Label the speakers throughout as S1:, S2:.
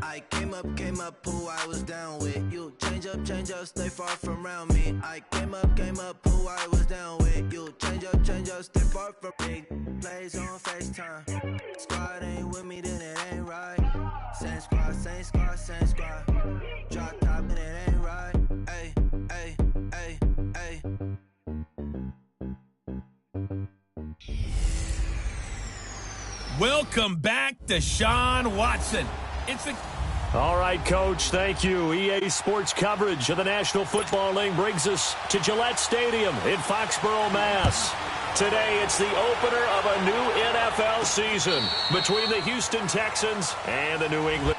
S1: I came up, who I was down with. You change up, stay far from around me. I came up, who I was down with. You change up, stay far from me. Plays on FaceTime. Squad ain't with me, then it ain't right. Same squad, same squad, same squad. Drop top and it ain't right. Ay, ay, ay, ay.
S2: Welcome back, Deshaun Watson.
S3: All right, Coach, thank you. EA Sports coverage of the National Football League brings us to Gillette Stadium in Foxborough, Mass. Today, it's the opener of a new NFL season between the Houston Texans and the New England.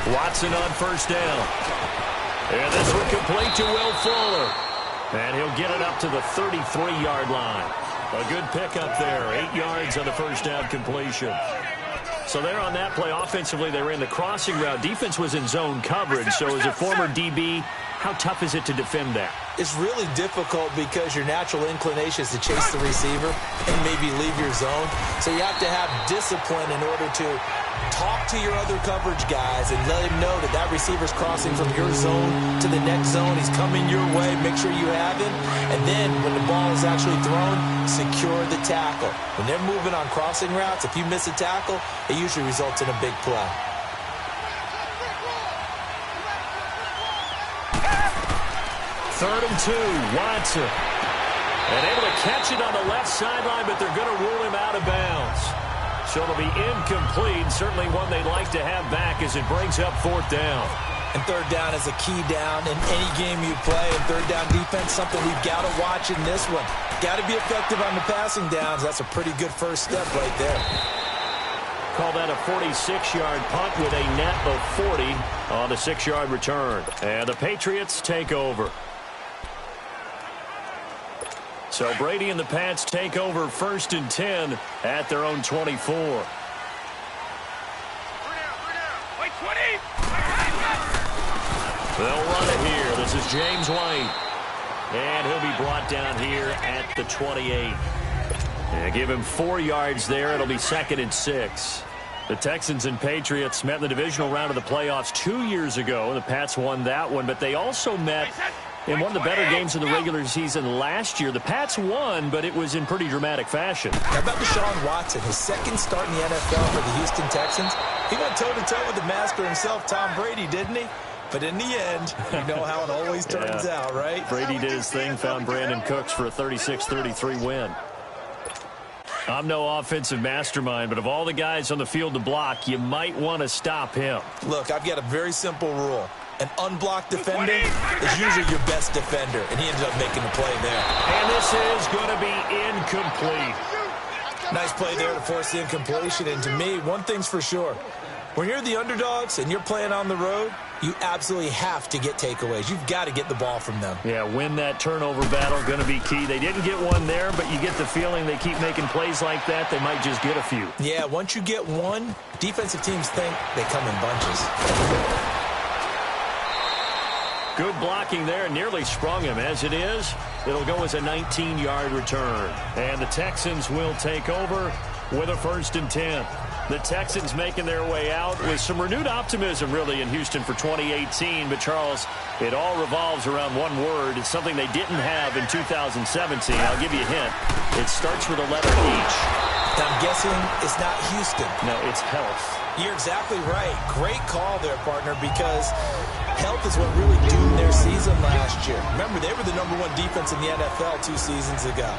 S3: Watson on first down. And this one complete to Will Fuller. And he'll get it up to the 33-yard line. A good pickup there. 8 yards on the first down completion. So there on that play, offensively, they ran the crossing route. Defense was in zone coverage. So as a former DB, how tough is it to defend that?
S4: It's really difficult because your natural inclination is to chase the receiver and maybe leave your zone. So you have to have discipline in order to talk to your other coverage guys and let him know that that receiver's crossing from your zone to the next zone. He's coming your way. Make sure you have him. And then when the ball is actually thrown, secure the tackle. When they're moving on crossing routes, if you miss a tackle, it usually results in a big play.
S3: Third and 2, Watson. And able to catch it on the left sideline, but they're going to rule him out of bounds. So it'll be incomplete. Certainly one they'd like to have back as it brings up fourth down.
S4: And third down is a key down in any game you play. And third down defense, something we've got to watch in this one. Got to be effective on the passing downs. That's a pretty good first step right there.
S3: Call that a 46-yard punt with a net of 40 on the 6-yard return. And the Patriots take over. So Brady and the Pats take over first and 10 at their own 24. They'll run it here. This is James White. And he'll be brought down here at the 28. And give him 4 yards there. It'll be 2nd and 6. The Texans and Patriots met in the divisional round of the playoffs 2 years ago. The Pats won that one, but they also met in one of the better games of the regular season last year. The Pats won, but it was in pretty dramatic fashion.
S4: How about Deshaun Watson, his second start in the NFL for the Houston Texans? He went toe-to-toe with the master himself, Tom Brady, didn't he? But in the end, you know how it always turns out, right?
S3: Brady did his thing, found Brandon Cooks for a 36-33 win. I'm no offensive mastermind, but of all the guys on the field to block, you might want to stop him.
S4: Look, I've got a very simple rule. An unblocked defender is usually your best defender, and he ended up making the play there.
S3: And this is going to be incomplete.
S4: Nice play there to force the incompletion, and to me, one thing's for sure. When you're the underdogs and you're playing on the road, you absolutely have to get takeaways. You've got to get the ball from them.
S3: Yeah, win that turnover battle, going to be key. They didn't get one there, but you get the feeling they keep making plays like that, they might just get a few.
S4: Yeah, once you get one, defensive teams think they come in bunches.
S3: Good blocking there, nearly sprung him. As it is, it'll go as a 19-yard return. And the Texans will take over with a 1st and 10. The Texans making their way out with some renewed optimism, really, in Houston for 2018. But, Charles, it all revolves around one word. It's something they didn't have in 2017. I'll give you a hint. It starts with a letter H.
S4: I'm guessing it's not Houston.
S3: No, it's health.
S4: You're exactly right. Great call there, partner, because health is what really doomed their season last year. Remember, they were the #1 defense in the NFL 2 seasons ago.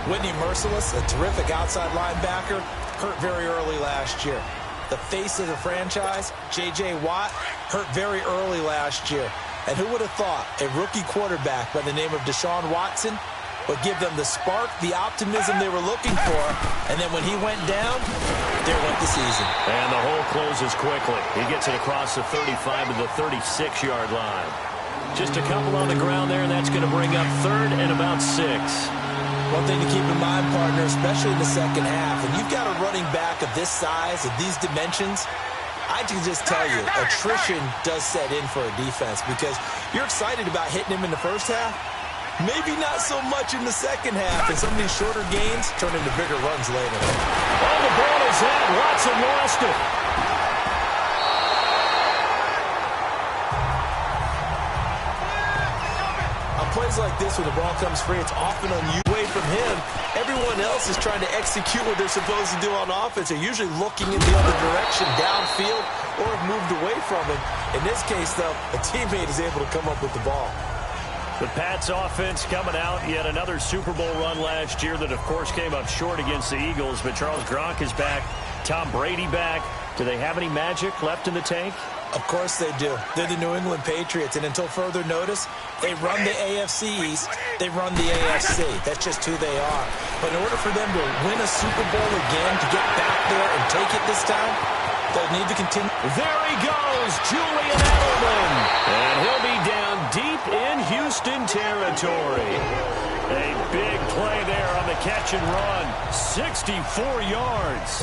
S4: Whitney Merciless, a terrific outside linebacker, hurt very early last year. The face of the franchise, J.J. Watt, hurt very early last year. And who would have thought a rookie quarterback by the name of Deshaun Watson would give them the spark, the optimism they were looking for, and then when he went down, there went the season.
S3: And the hole closes quickly. He gets it across the 35 to the 36-yard line. Just a couple on the ground there, and that's going to bring up 3rd and about 6.
S4: One thing to keep in mind, partner, especially in the second half, and you've got a running back of this size, of these dimensions, I can just tell you, attrition does set in for a defense because you're excited about hitting him in the first half. Maybe not so much in the second half, and some of these shorter gains turn into bigger runs later.
S3: Oh, the ball is out. Watson lost it.
S4: On plays like this, when the ball comes free, it's often away from him. Everyone else is trying to execute what they're supposed to do on offense. They're usually looking in the other direction, downfield, or have moved away from him. In this case, though, a teammate is able to come up with the ball.
S3: The Pats offense coming out, yet another Super Bowl run last year that, of course, came up short against the Eagles. But Charles Gronk is back. Tom Brady back. Do they have any magic left in the tank?
S4: Of course they do. They're the New England Patriots, and until further notice, they run the AFC East, they run the AFC. That's just who they are. But in order for them to win a Super Bowl again, to get back there and take it this time, they'll need to continue.
S3: There he goes, Julian Edelman. And he'll be down deep in Houston territory. A big play there on the catch and run. 64 yards.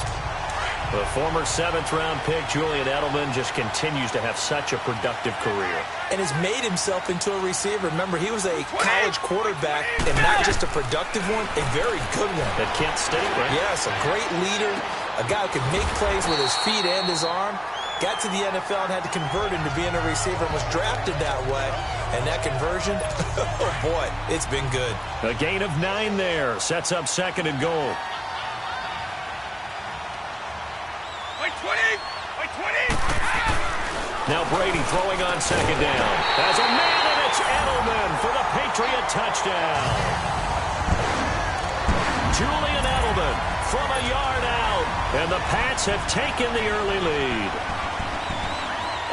S3: The former 7th-round pick, Julian Edelman, just continues to have such a productive career.
S4: And has made himself into a receiver. Remember, he was a college quarterback, and not just a productive one, a very good one.
S3: At Kent State, right?
S4: Yes, a great leader, a guy who could make plays with his feet and his arm. Got to the NFL and had to convert into being a receiver and was drafted that way. And that conversion, oh boy, it's been good.
S3: A gain of 9 there. Sets up 2nd and goal. Now Brady throwing on 2nd down. Has a man, and it's Edelman for the Patriot touchdown. Julian Edelman from a yard out. And the Pats have taken the early lead.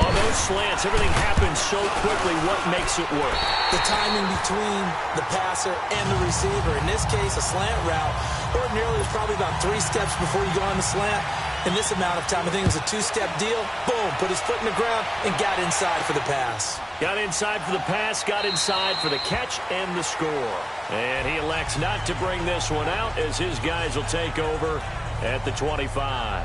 S3: On those slants, everything happens so quickly. What makes it work?
S4: The timing between the passer and the receiver. In this case, a slant route. Ordinarily, it's probably about 3 steps before you go on the slant. In this amount of time, I think it was a 2-step deal. Boom, put his foot in the ground and got inside for the pass.
S3: Got inside for the pass, got inside for the catch and the score. And he elects not to bring this one out as his guys will take over at the 25.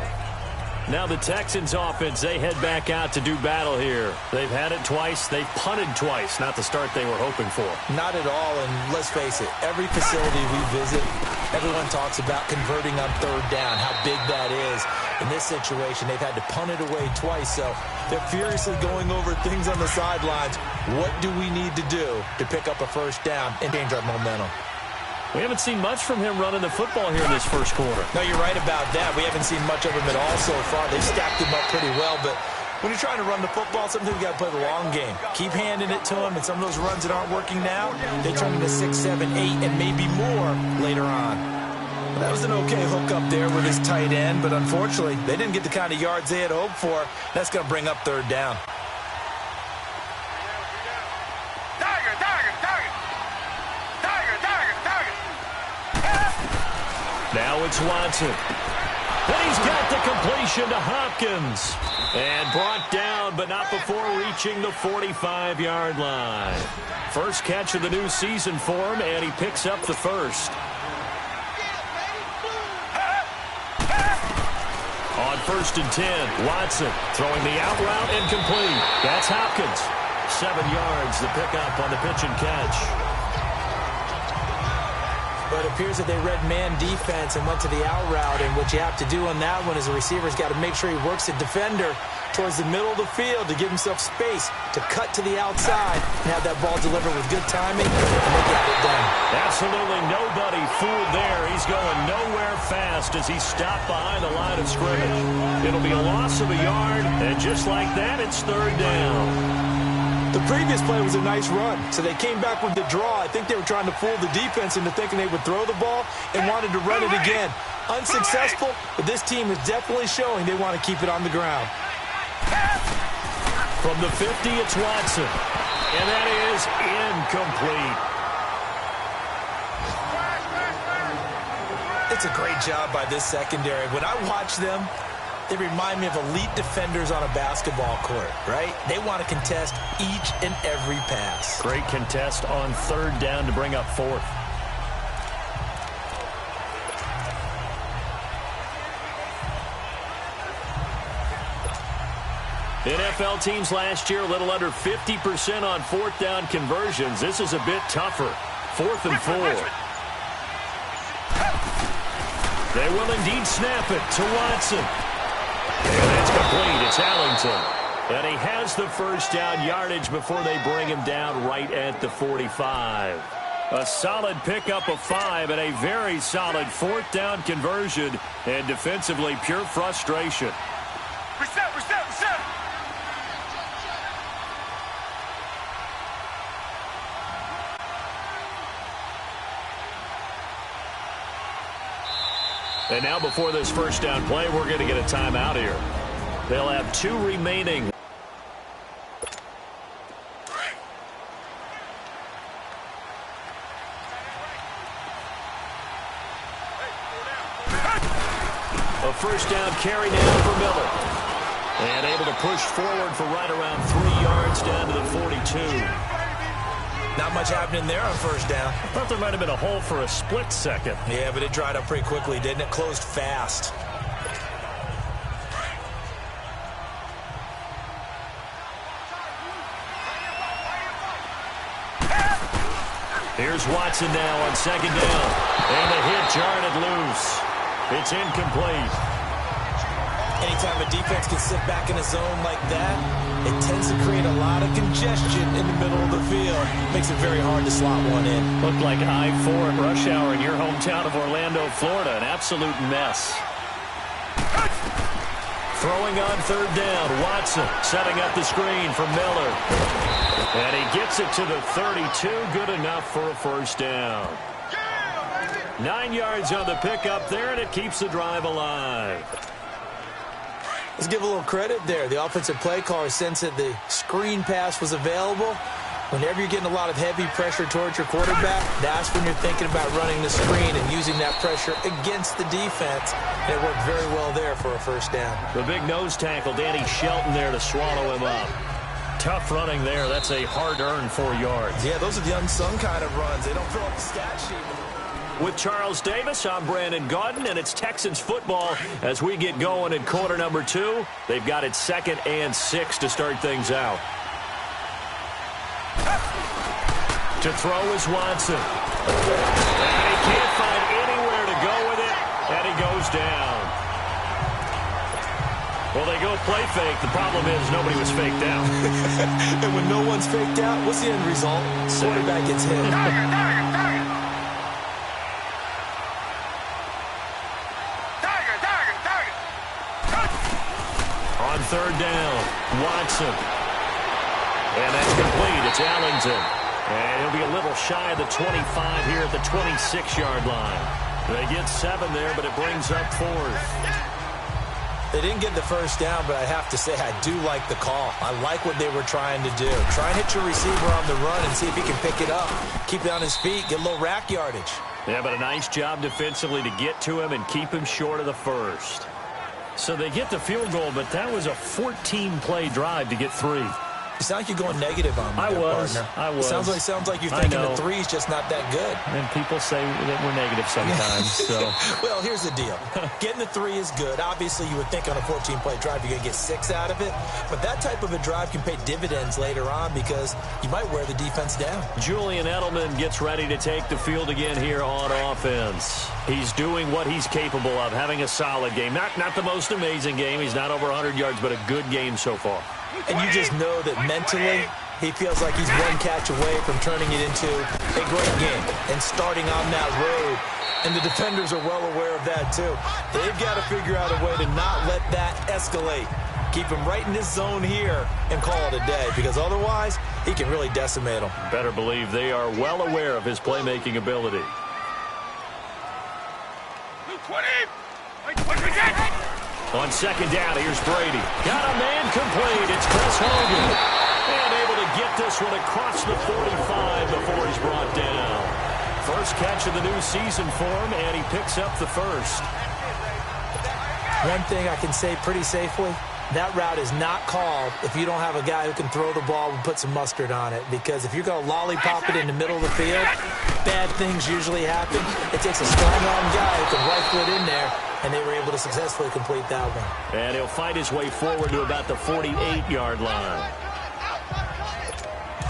S3: Now the Texans offense, they head back out to do battle here. They've had it twice. They've punted twice. Not the start they were hoping for.
S4: Not at all, and let's face it, every facility we visit, everyone talks about converting on 3rd down, how big that is. In this situation, they've had to punt it away twice, so they're furiously going over things on the sidelines. What do we need to do to pick up a 1st down and change our momentum?
S3: We haven't seen much from him running the football here in this first quarter.
S4: No, you're right about that. We haven't seen much of him at all so far. They've stacked him up pretty well, but when you're trying to run the football, sometimes you got to play the long game. Keep handing it to him, and some of those runs that aren't working now, they turn into 6, 7, 8, and maybe more later on. That was an okay hook up there with his tight end, but unfortunately, they didn't get the kind of yards they had hoped for. That's going to bring up 3rd down.
S3: Now it's Watson. And he's got the completion to Hopkins. And brought down, but not before reaching the 45-yard line. First catch of the new season for him, and he picks up the first. On 1st and 10, Watson throwing the out route and complete. That's Hopkins. 7 yards, the pickup on the pitch and catch.
S4: But it appears that they read man defense and went to the out route. And what you have to do on that one is the receiver's got to make sure he works the defender towards the middle of the field to give himself space to cut to the outside and have that ball delivered with good timing, and they got it done.
S3: Absolutely nobody fooled there. He's going nowhere fast as he stopped behind the line of scrimmage. It'll be a loss of a yard, and just like that, it's 3rd down.
S4: The previous play was a nice run, so they came back with the draw. I think they were trying to fool the defense into thinking they would throw the ball and wanted to run it again. Unsuccessful, but this team is definitely showing they want to keep it on the ground.
S3: From the 50, it's Watson, and that is incomplete.
S4: It's a great job by this secondary. When I watch them, they remind me of elite defenders on a basketball court, right? They want to contest each and every pass.
S3: Great contest on 3rd down to bring up 4th. NFL teams last year, a little under 50% on fourth down conversions. This is a bit tougher. 4th and 4. They will indeed snap it to Watson. And it's complete. It's Allington. And he has the first down yardage before they bring him down right at the 45. A solid pickup of 5 and a very solid 4th down conversion. And defensively, pure frustration.
S5: Reset.
S3: And now before this first down play, we're going to get a timeout here. They'll have 2 remaining. A first down carry now for Miller. And able to push forward for right around 3 yards down to the 42.
S4: Not much happening there on first down.
S3: I thought there might have been a hole for a split second.
S4: Yeah, but it dried up pretty quickly, didn't it? Closed fast.
S3: Here's Watson now on 2nd down. And the hit jarred it loose. It's incomplete.
S4: Anytime a defense can sit back in a zone like that, it tends to create a lot of congestion in the middle of the field. Makes it very hard to slot one in.
S3: Looked like I-4 at rush hour in your hometown of Orlando, Florida. An absolute mess. Throwing on 3rd down. Watson setting up the screen for Miller. And he gets it to the 32. Good enough for a first down. 9 yards on the pickup there, and it keeps the drive alive.
S4: Let's give a little credit there. The offensive play caller sensed that the screen pass was available. Whenever you're getting a lot of heavy pressure towards your quarterback, that's when you're thinking about running the screen and using that pressure against the defense. And it worked very well there for a first down.
S3: The big nose tackle, Danny Shelton there to swallow him up. Tough running there. That's a hard-earned 4 yards.
S4: Yeah, those are the unsung kind of runs. They don't fill up the stat sheet.
S3: With Charles Davis, I'm Brandon Gaudin, and it's Texans football as we get going in quarter number 2. They've got it 2nd and 6 to start things out. To throw is Watson. And he can't find anywhere to go with it, and he goes down. Well, they go play fake. The problem is nobody was faked out.
S4: And when no one's faked out, what's the end result? Quarterback gets hit.
S3: On 3rd down, Watson. And that's complete. It's Allington. And he'll be a little shy of the 25 here at the 26-yard line. They get 7 there, but it brings up 4th.
S4: They didn't get the first down, but I have to say I do like the call. I like what they were trying to do. Try and hit your receiver on the run and see if he can pick it up. Keep it on his feet, get a little rack yardage.
S3: Yeah, but a nice job defensively to get to him and keep him short of the first. So they get the field goal, but that was a 14-play drive to get 3.
S4: You sound like you're going negative on me, partner.
S3: I was.
S4: It sounds like you're thinking the 3's just not that good.
S3: And people say that we're negative sometimes. So.
S4: Well, here's the deal. Getting the 3 is good. Obviously, you would think on a 14-play drive you're going to get 6 out of it. But that type of a drive can pay dividends later on because you might wear the defense down.
S3: Julian Edelman gets ready to take the field again here on offense. He's doing what he's capable of, having a solid game. Not the most amazing game. He's not over 100 yards, but a good game so far.
S4: And you just know that mentally he feels like he's one catch away from turning it into a great game and starting on that road. And the defenders are well aware of that too. They've got to figure out a way to not let that escalate. Keep him right in this zone here and call it a day because otherwise he can really decimate them.
S3: Better believe they are well aware of his playmaking ability. On 2nd down, here's Brady. Got a man complete. It's Chris Hogan. And able to get this one across the 45 before he's brought down. First catch of the new season for him, and he picks up the first.
S4: One thing I can say pretty safely, that route is not called if you don't have a guy who can throw the ball and put some mustard on it. Because if you're going to lollipop it in the middle of the field, bad things usually happen. It takes a strong-arm guy who can rifle it in there, and they were able to successfully complete that one.
S3: And he'll fight his way forward to about the 48-yard line.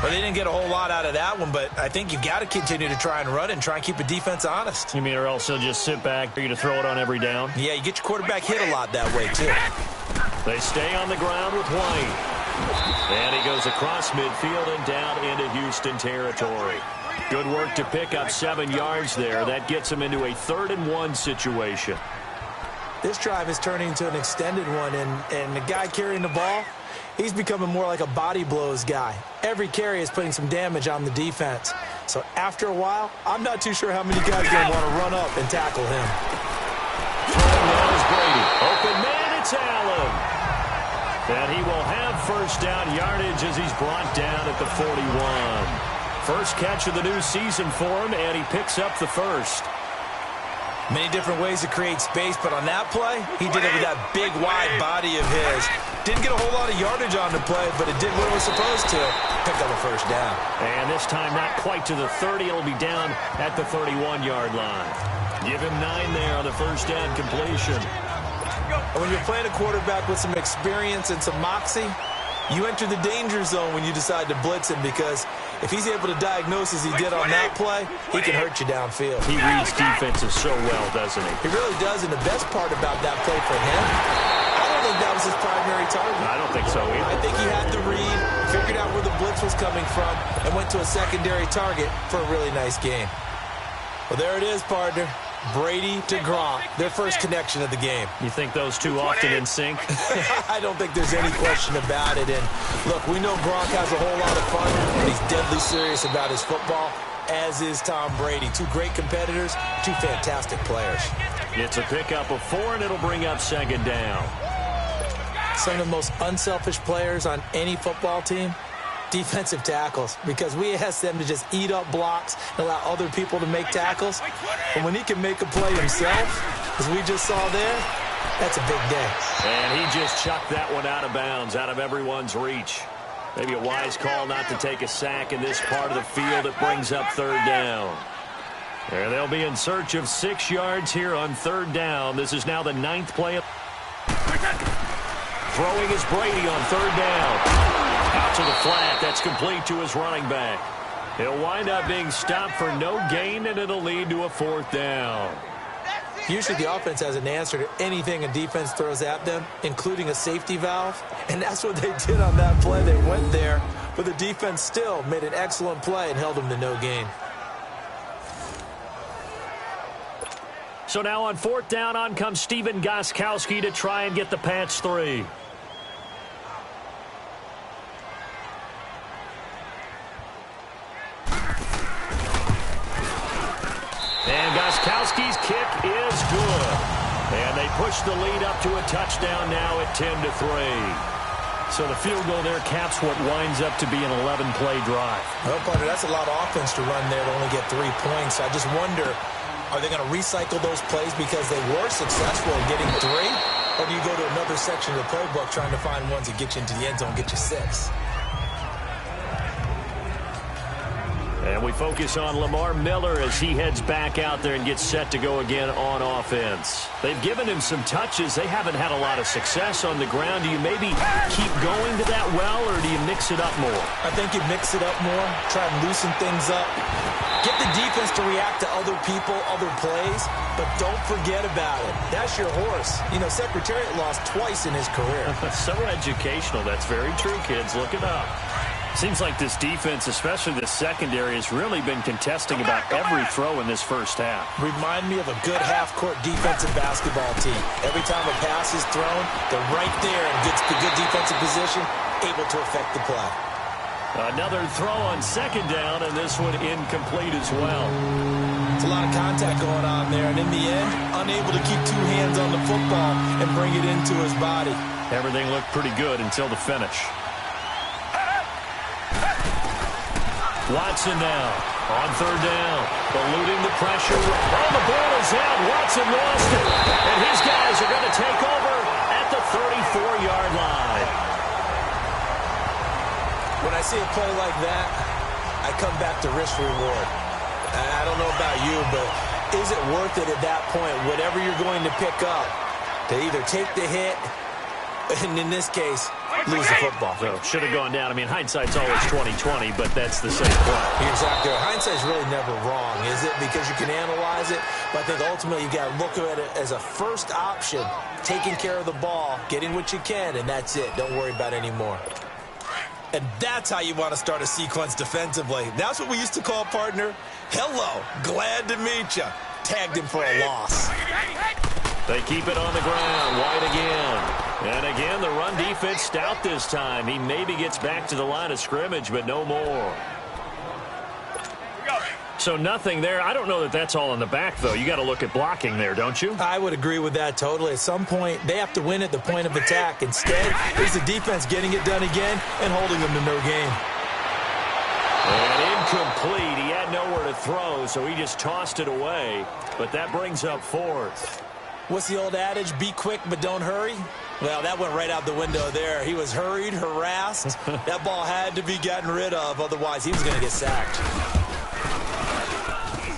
S4: Well, they didn't get a whole lot out of that one, but I think you've got to continue to try and run and try and keep the defense honest.
S3: You mean or else he'll just sit back for you to throw it on every down?
S4: Yeah, you get your quarterback hit a lot that way, too.
S3: They stay on the ground with White. And he goes across midfield and down into Houston territory. Good work to pick up 7 yards there. That gets him into a 3rd-and-1 situation.
S4: This drive is turning into an extended one, and the guy carrying the ball, he's becoming more like a body blows guy. Every carry is putting some damage on the defense. So after a while, I'm not too sure how many guys are going to want to run up and tackle him.
S3: Throwing down is Brady. Open man, it's Allen. And he will have first down yardage as he's brought down at the 41. First catch of the new season for him, and he picks up the first.
S4: Many different ways to create space, but on that play, he did it with that big, wide body of his. Didn't get a whole lot of yardage on the play, but it did what it was supposed to. Picked up a first down.
S3: And this time not quite to the 30. It'll be down at the 31-yard line. Give him 9 there on the first down completion.
S4: And when you're playing a quarterback with some experience and some moxie, you enter the danger zone when you decide to blitz him, because if he's able to diagnose as he did on that play, he can hurt you downfield.
S3: He reads defenses so well, doesn't he?
S4: He really does, and the best part about that play for him, I don't think that was his primary target.
S3: I don't think so either.
S4: I think he had the read, figured out where the blitz was coming from, and went to a secondary target for a really nice game. Well, there it is, partner. Brady to Gronk, their first connection of the game.
S3: You think those two often in sync?
S4: I don't think there's any question about it. And look, we know Gronk has a whole lot of fun, and he's deadly serious about his football, as is Tom Brady. Two great competitors, two fantastic players.
S3: It's a pickup of 4, and it'll bring up 2nd down.
S4: Some of the most unselfish players on any football team, defensive tackles, because we ask them to just eat up blocks and allow other people to make tackles. And when he can make a play himself, as we just saw there, that's a big day.
S3: And he just chucked that one out of bounds, out of everyone's reach. Maybe a wise call not to take a sack in this part of the field. It brings up 3rd down. And they'll be in search of 6 yards here on 3rd down. This is now the 9th play. Throwing is Brady on 3rd down. Out to the flat. That's complete to his running back. He'll wind up being stopped for no gain, and it'll lead to a 4th down.
S4: Usually the offense has an answer to anything a defense throws at them, including a safety valve. And that's what they did on that play. They went there, but the defense still made an excellent play and held them to no gain.
S3: So now on 4th down, on comes Stephen Gostkowski to try and get the Pats 3. And Gostkowski's kick is good. And they push the lead up to a touchdown now at 10-3. So the field goal there caps what winds up to be an 11-play drive.
S4: Well, partner, that's a lot of offense to run there to only get 3 points. I just wonder, are they going to recycle those plays because they were successful in getting 3? Or do you go to another section of the playbook trying to find ones that get you into the end zone, get you 6?
S3: And we focus on Lamar Miller as he heads back out there and gets set to go again on offense. They've given him some touches. They haven't had a lot of success on the ground. Do you maybe keep going to that well, or do you mix it up more?
S4: I think you mix it up more, try and loosen things up. Get the defense to react to other people, other plays, but don't forget about it. That's your horse. You know, Secretariat lost twice in his career.
S3: So educational. That's very true, kids. Look it up. Seems like this defense, especially the secondary, has really been contesting about every throw in this first half.
S4: Remind me of a good half-court defensive basketball team. Every time a pass is thrown, they're right there and gets the good defensive position, able to affect the play.
S3: Another throw on 2nd down, and this one incomplete as well.
S4: It's a lot of contact going on there, and in the end, unable to keep 2 hands on the football and bring it into his body.
S3: Everything looked pretty good until the finish. Watson now on 3rd down, eluding the pressure. Oh, the ball is out. Watson lost it. And his guys are going to take over at the 34-yard line.
S4: When I see a play like that, I come back to risk reward. I don't know about you, but is it worth it at that point, whatever you're going to pick up, to either take the hit, and in this case, lose the football?
S3: So should have gone down. I mean, hindsight's always 20/20, but that's the same play.
S4: You're exactly right. Hindsight's really never wrong, is it? Because you can analyze it, but I think ultimately you got to look at it as a first option, taking care of the ball, getting what you can, and that's it. Don't worry about any more. And that's how you want to start a sequence defensively. That's what we used to call, partner, hello, glad to meet you. Tagged him for a loss.
S3: They keep it on the ground. White again. And again, the run defense stout this time. He maybe gets back to the line of scrimmage, but no more. So nothing there. I don't know that that's all in the back, though. You got to look at blocking there, don't you?
S4: I would agree with that totally. At some point, they have to win at the point of attack. Instead, here's the defense getting it done again and holding them to no gain.
S3: And incomplete. He had nowhere to throw, so he just tossed it away. But that brings up fourth.
S4: What's the old adage? Be quick, but don't hurry? Well, that went right out the window there. He was hurried, harassed. That ball had to be gotten rid of, otherwise he was going to get sacked.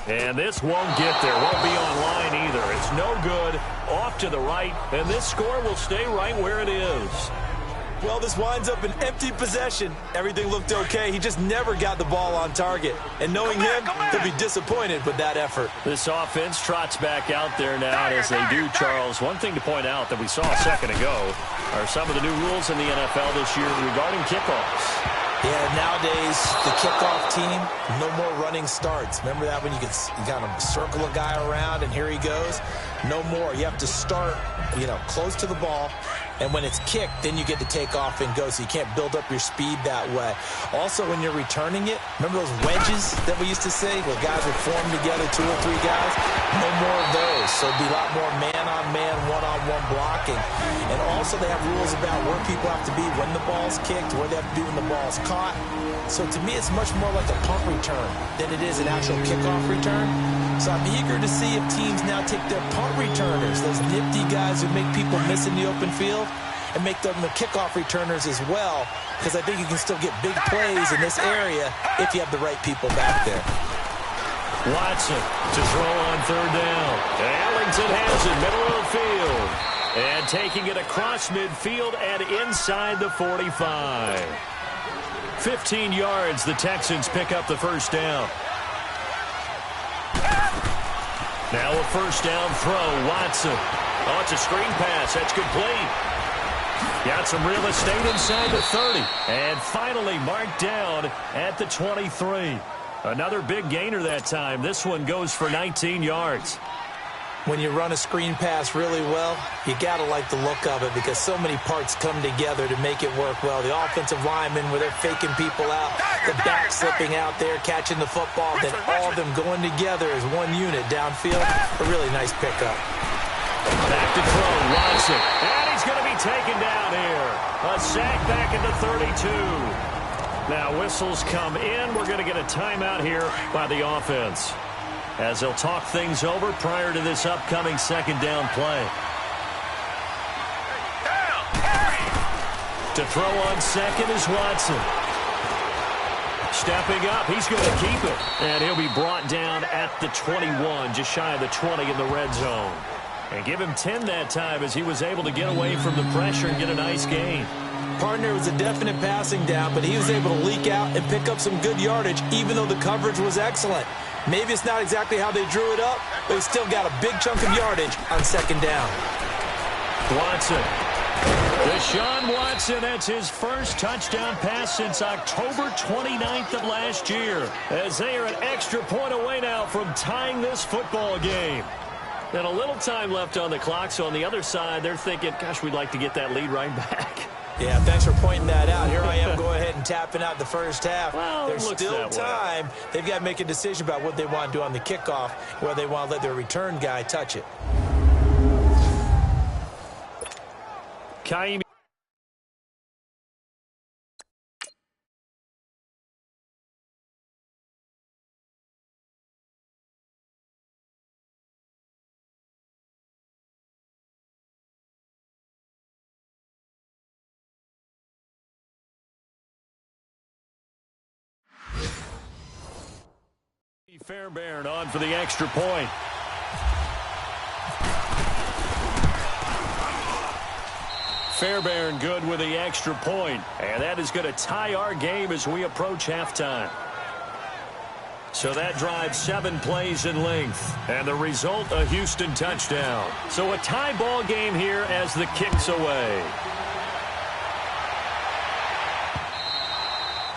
S3: And this won't get there. Won't be on line either. It's no good. Off to the right. And this score will stay right where it is.
S4: Well, this winds up an empty possession. Everything looked okay. He just never got the ball on target. And knowing him, he'll be disappointed with that effort.
S3: This offense trots back out there now. And as they do, Charles, one thing to point out that we saw a second ago are some of the new rules in the NFL this year regarding kickoffs.
S4: Yeah, nowadays, the kickoff team, no more running starts. Remember that when you kind of circle a guy around and here he goes? No more. You have to start, close to the ball. And when it's kicked, then you get to take off and go, so you can't build up your speed that way. Also, when you're returning it, remember those wedges that we used to say where guys would form together, 2 or 3 guys? No more of those. So it'll be a lot more man-on-man, one-on-one blocking. And also they have rules about where people have to be when the ball's kicked, where they have to be when the ball's caught. So to me, it's much more like a punt return than it is an actual kickoff return. So I'm eager to see if teams now take their punt returners, those nifty guys who make people miss in the open field, and make them the kickoff returners as well, because I think you can still get big plays in this area if you have the right people back there.
S3: Watson to throw on third down. Ellington has it, middle of the field. And taking it across midfield and inside the 45. 15 yards, the Texans pick up the first down. Now a first down throw, Watson. Oh, it's a screen pass. That's complete. Got some real estate inside the 30. And finally marked down at the 23. Another big gainer that time. This one goes for 19 yards.
S4: When you run a screen pass really well, you got to like the look of it because so many parts come together to make it work well. The offensive linemen, where they're faking people out, the back slipping out there, catching the football, then all of them going together as one unit downfield. A really nice pickup.
S3: Back to throw, Watson. And he's going to be taken down here. A sack back at the 32. Now whistles come in. We're going to get a timeout here by the offense, as they'll talk things over prior to this upcoming second down play. To throw on second is Watson. Stepping up, he's going to keep it. And he'll be brought down at the 21, just shy of the 20 in the red zone. And give him 10 that time as he was able to get away from the pressure and get a nice gain.
S4: Partner was a definite passing down, but he was able to leak out and pick up some good yardage, even though the coverage was excellent. Maybe it's not exactly how they drew it up, but he still got a big chunk of yardage on second down.
S3: Watson. Deshaun Watson, that's his first touchdown pass since October 29th of last year, as they are an extra point away now from tying this football game. And a little time left on the clock, so on the other side, they're thinking, gosh, we'd like to get that lead right back.
S4: Yeah, thanks for pointing that out. Here I am going ahead and tapping out the first half.
S3: Well,
S4: there's still time. They've got to make a decision about what they want to do on the kickoff, whether they want to let their return guy touch it.
S3: Kaimi. Fairbairn on for the extra point. Fairbairn good with the extra point. And that is going to tie our game as we approach halftime. So that drives 7 plays in length. And the result, a Houston touchdown. So a tie ball game here as the kick's away.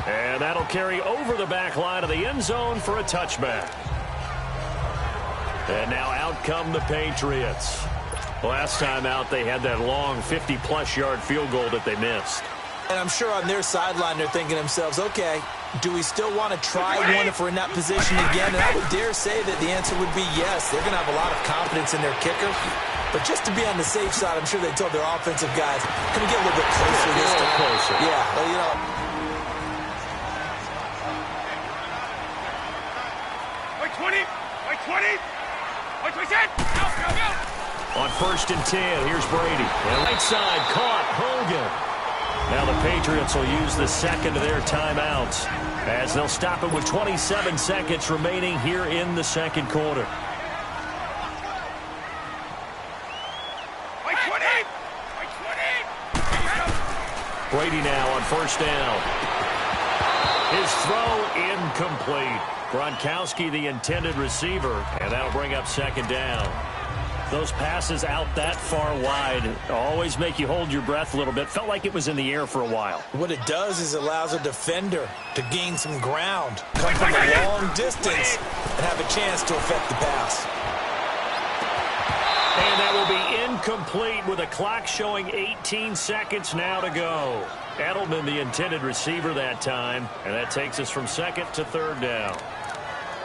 S3: And that'll carry over the back line of the end zone for a touchback. And now out come the Patriots. Last time out, they had that long 50-plus yard field goal that they missed.
S4: And I'm sure on their sideline they're thinking to themselves, okay, do we still want to try one if we're in that position again? And I would dare say that the answer would be yes. They're going to have a lot of confidence in their kicker. But just to be on the safe side, I'm sure they told their offensive guys, can we get a little bit closer this time?
S3: Closer.
S4: Yeah, well, you know.
S5: Like 20, like 20, like 20, go.
S3: On 1st and 10, here's Brady. And right side, caught, Hogan. Now the Patriots will use the second of their timeouts as they'll stop it with 27 seconds remaining here in the second quarter.
S5: Like 20, like 20.
S3: Brady now on 1st down. His throw incomplete. Gronkowski, the intended receiver, and that'll bring up 2nd down. Those passes out that far wide always make you hold your breath a little bit. Felt like it was in the air for a while.
S4: What it does is it allows a defender to gain some ground, come from a long distance, and have a chance to affect the pass.
S3: And that will be incomplete with a clock showing 18 seconds now to go. Edelman, the intended receiver that time, and that takes us from 2nd to 3rd down.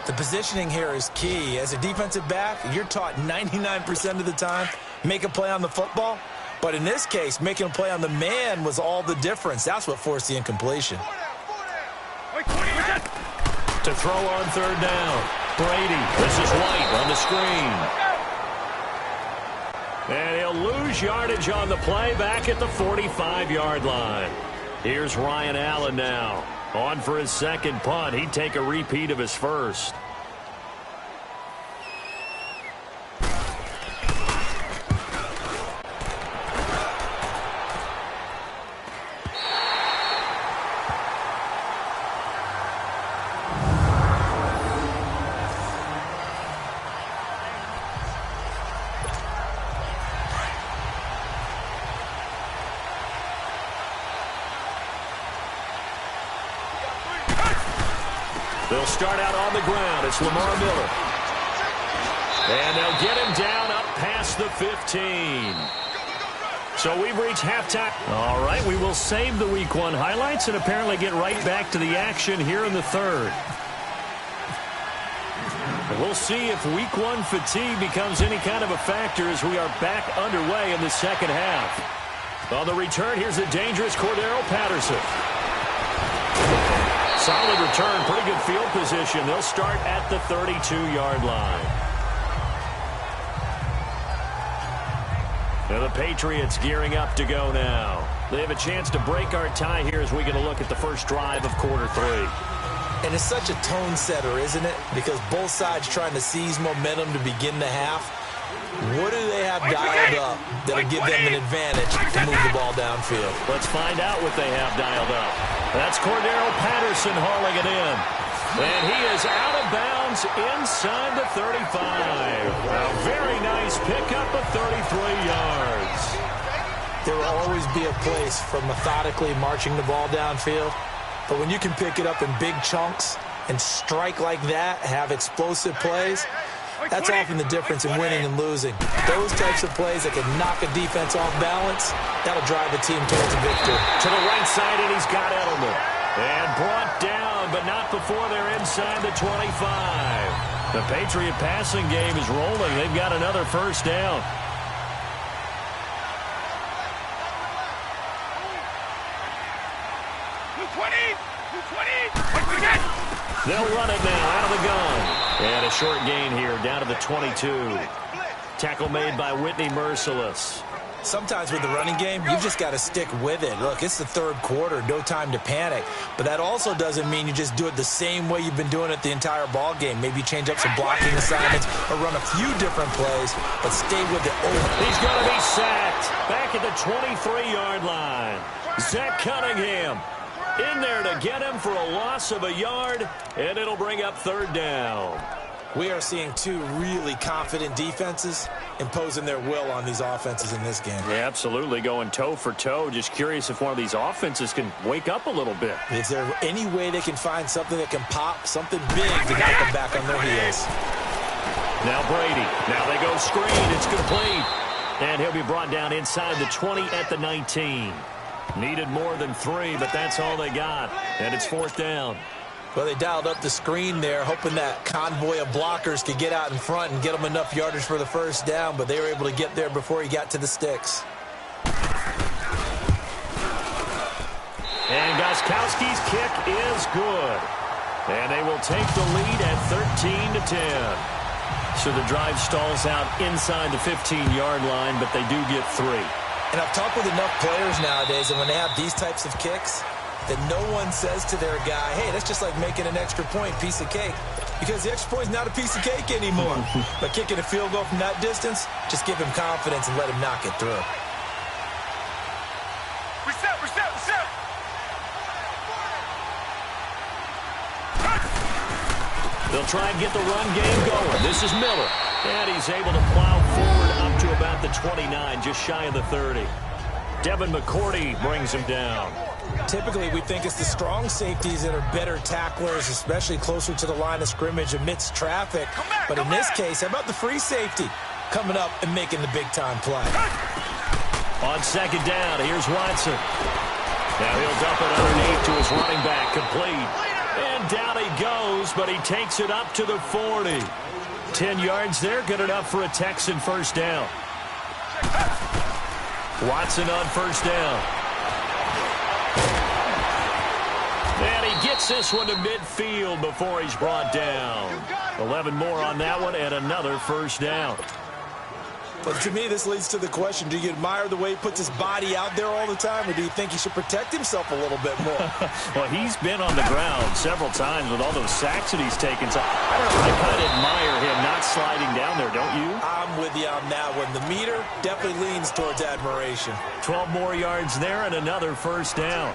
S4: The positioning here is key. As a defensive back, you're taught 99% of the time, make a play on the football. But in this case, making a play on the man was all the difference. That's what forced the incompletion.
S3: To throw on 3rd down. Brady. This is White on the screen. And he'll lose yardage on the play back at the 45-yard line. Here's Ryan Allen now. On for his 2nd punt. He'd take a repeat of his first. They'll start out on the ground. It's Lamar Miller. And they'll get him down up past the 15. So we've reached halftime. All right, we will save the Week 1 highlights and apparently get right back to the action here in the 3rd. And we'll see if Week 1 fatigue becomes any kind of a factor as we are back underway in the 2nd half. On the return, here's the dangerous Cordero Patterson. Solid return, pretty good field position. They'll start at the 32-yard line. Now the Patriots gearing up to go now. They have a chance to break our tie here as we get a look at the first drive of quarter 3.
S4: And it's such a tone setter, isn't it? Because both sides trying to seize momentum to begin the half. What do they have dialed up that'll give them an advantage to move the ball downfield?
S3: Let's find out what they have dialed up. That's Cordero Patterson hauling it in. And he is out of bounds inside the 35. A very nice pickup of 33 yards.
S4: There will always be a place for methodically marching the ball downfield. But when you can pick it up in big chunks and strike like that, have explosive plays, that's often the difference in winning and losing. Those types of plays that can knock a defense off balance, that'll drive a team towards a victory.
S3: To the right side, and he's got Edelman. And brought down, but not before they're inside the 25. The Patriot passing game is rolling. They've got another 1st down. They'll run it now out of the gun. And a short gain here down to the 22. Tackle made by Whitney Merciless.
S4: Sometimes with the running game, you've just got to stick with it. Look, it's the third quarter, no time to panic. But that also doesn't mean you just do it the same way you've been doing it the entire ball game. Maybe change up some blocking assignments or run a few different plays, but stay with it over.
S3: He's going to be sacked back at the 23-yard line. Zach Cunningham in there to get him for a loss of a yard, and it'll bring up third down.
S4: We are seeing two really confident defenses imposing their will on these offenses in this game.
S3: Yeah, absolutely, going toe for toe. Just curious if one of these offenses can wake up a little bit.
S4: Is there any way they can find something that can pop, something big to knock them back on their heels?
S3: Now Brady. Now they go screen. It's complete. And he'll be brought down inside the 20 at the 19. Needed more than 3, but that's all they got. And it's fourth down.
S4: Well, they dialed up the screen there, hoping that convoy of blockers could get out in front and get them enough yardage for the first down, but they were able to get there before he got to the sticks.
S3: And Gostkowski's kick is good. And they will take the lead at 13-10. So the drive stalls out inside the 15-yard line, but they do get 3.
S4: And I've talked with enough players nowadays, and when they have these types of kicks, that no one says to their guy, hey, that's just like making an extra point, piece of cake. Because the extra point is not a piece of cake anymore. But kicking a field goal from that distance, just give him confidence and let him knock it through.
S5: Reset, reset, reset.
S3: They'll try and get the run game going. This is Miller. And he's able to plow forward up to about the 29, just shy of the 30. Devin McCourty brings him down.
S4: Typically, we think it's the strong safeties that are better tacklers, especially closer to the line of scrimmage amidst traffic. But in this case, how about the free safety coming up and making the big-time play?
S3: On second down, here's Watson. Now he'll dump it underneath to his running back, complete. And down he goes, but he takes it up to the 40. 10 yards there, good enough for a Texan first down. Watson on first down. And he gets this one to midfield before he's brought down. 11 more on that one and another first down.
S4: But to me, this leads to the question, do you admire the way he puts his body out there all the time, or do you think he should protect himself a little bit more?
S3: Well, he's been on the ground several times with all those sacks that he's taken. So I don't know, I kind of admire him not sliding down there, don't you?
S4: I'm with you on that one. The meter definitely leans towards admiration.
S3: 12 more yards there and another first down.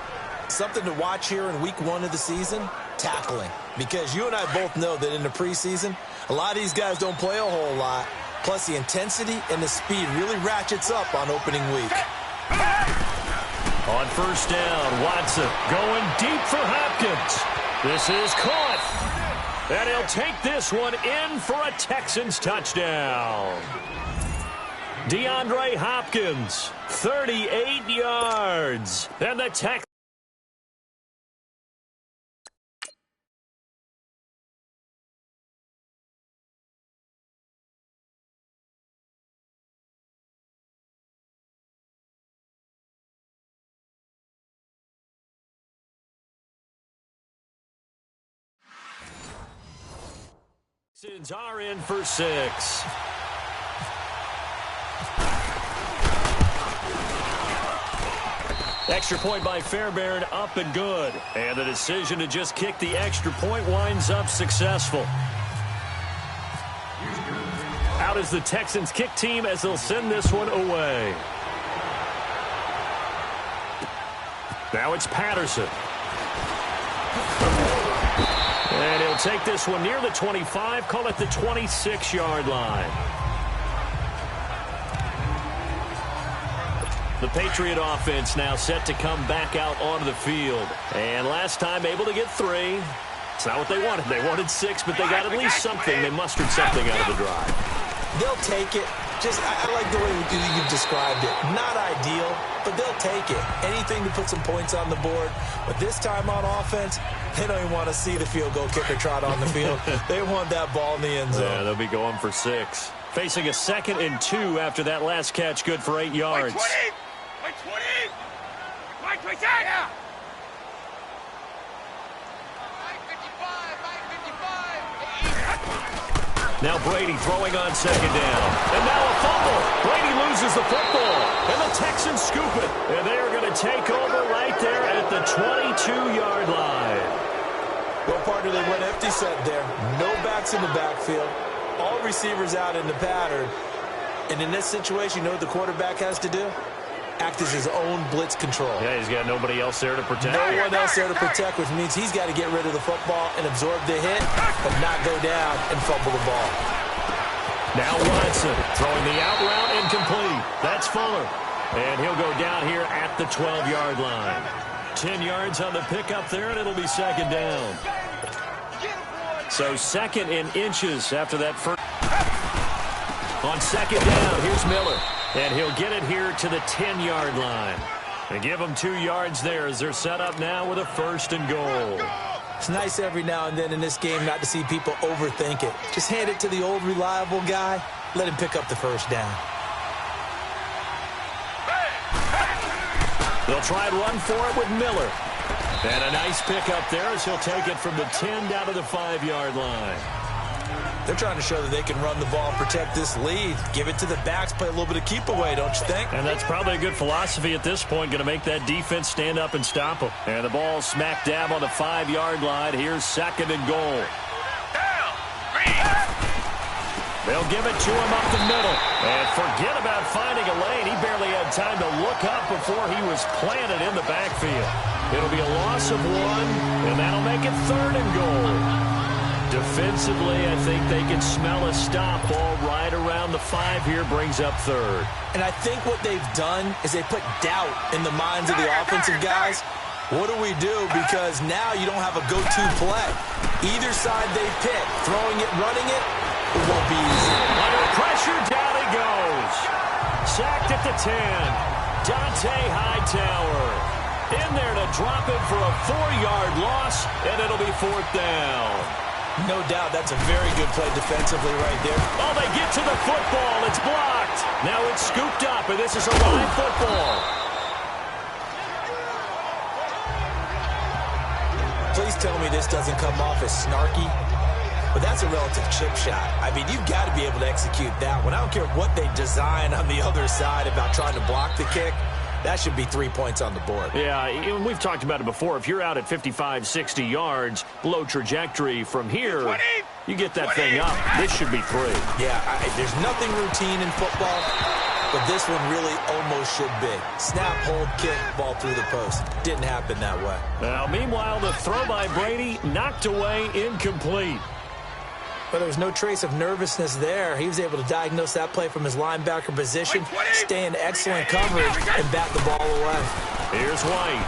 S4: Something to watch here in week 1 of the season, tackling. Because you and I both know that in the preseason, a lot of these guys don't play a whole lot. Plus, the intensity and the speed really ratchets up on opening week.
S3: On first down, Watson going deep for Hopkins. This is caught. And he'll take this one in for a Texans touchdown. DeAndre Hopkins, 38 yards. And the Texans. Are in for 6. Extra point by Fairbairn, up and good. And the decision to just kick the extra point winds up successful. Out is the Texans kick team as they'll send this one away. Now it's Patterson. And he'll take this one near the 25, call it the 26-yard line. The Patriot offense now set to come back out onto the field. And last time able to get 3. It's not what they wanted. They wanted 6, but they got at least something. They mustered something out of the drive.
S4: They'll take it. I like the way you've described it. Not ideal, but they'll take it. Anything to put some points on the board. But this time on offense, they don't even want to see the field goal kicker trot on the field. They want that ball in the end zone.
S3: Yeah, they'll be going for 6. Facing a 2nd and 2 after that last catch, good for 8 yards.
S5: Wait, 20! Wait, 20! Yeah!
S3: Now Brady throwing on second down. And now a fumble. Brady loses the football. And the Texans scoop it. And they are going to take over right there at the 22-yard line.
S4: Well, partner, they went empty set there. No backs in the backfield. All receivers out in the pattern. And in this situation, you know what the quarterback has to do? Act as his own blitz control.
S3: Yeah, he's got nobody else there to protect.
S4: No one else there to protect, which means he's got to get rid of the football and absorb the hit, but not go down and fumble the ball.
S3: Now Watson throwing the out route incomplete. That's Fuller. And he'll go down here at the 12-yard line. 10 yards on the pickup there, and it'll be second down. So second in inches after that first. On second down, here's Miller. And he'll get it here to the 10-yard line. And give them 2 yards there as they're set up now with a 1st and goal.
S4: It's nice every now and then in this game not to see people overthink it. Just hand it to the old reliable guy. Let him pick up the first down.
S3: They'll try and run for it with Miller. And a nice pickup there as he'll take it from the 10 down to the 5-yard line.
S4: They're trying to show that they can run the ball and protect this lead. Give it to the backs, play a little bit of keep away, don't you think?
S3: And that's probably a good philosophy at this point, going to make that defense stand up and stop them. And the ball smack dab on the 5-yard line. Here's second and goal. They'll give it to him up the middle. And forget about finding a lane. He barely had time to look up before he was planted in the backfield. It'll be a loss of 1, and that'll make it 3rd and goal. Defensively, I think they can smell a stop. Ball right around the 5 here, brings up 3rd.
S4: And I think what they've done is they put doubt in the minds of the offensive guys. What do we do? Because now you don't have a go-to play. Either side they pick, throwing it, running it, it won't be easy.
S3: Under pressure, down he goes. Sacked at the 10. Dante Hightower in there to drop it for a 4-yard loss, and it'll be 4th down.
S4: No doubt that's a very good play defensively right there.
S3: Oh, they get to the football. It's blocked. Now it's scooped up, and this is a live football.
S4: Please tell me this doesn't come off as snarky, but that's a relative chip shot. I mean, you've got to be able to execute that one. I don't care what they design on the other side about trying to block the kick. That should be 3 points on the board.
S3: Yeah, we've talked about it before. If you're out at 55, 60 yards, low trajectory from here, you get that thing up. This should be 3.
S4: Yeah, there's nothing routine in football, but this one really almost should be. Snap, hold, kick, ball through the post. Didn't happen that way.
S3: Now, meanwhile, the throw by Brady knocked away, incomplete.
S4: But there was no trace of nervousness there. He was able to diagnose that play from his linebacker position, stay in excellent coverage, and bat the ball away.
S3: Here's White.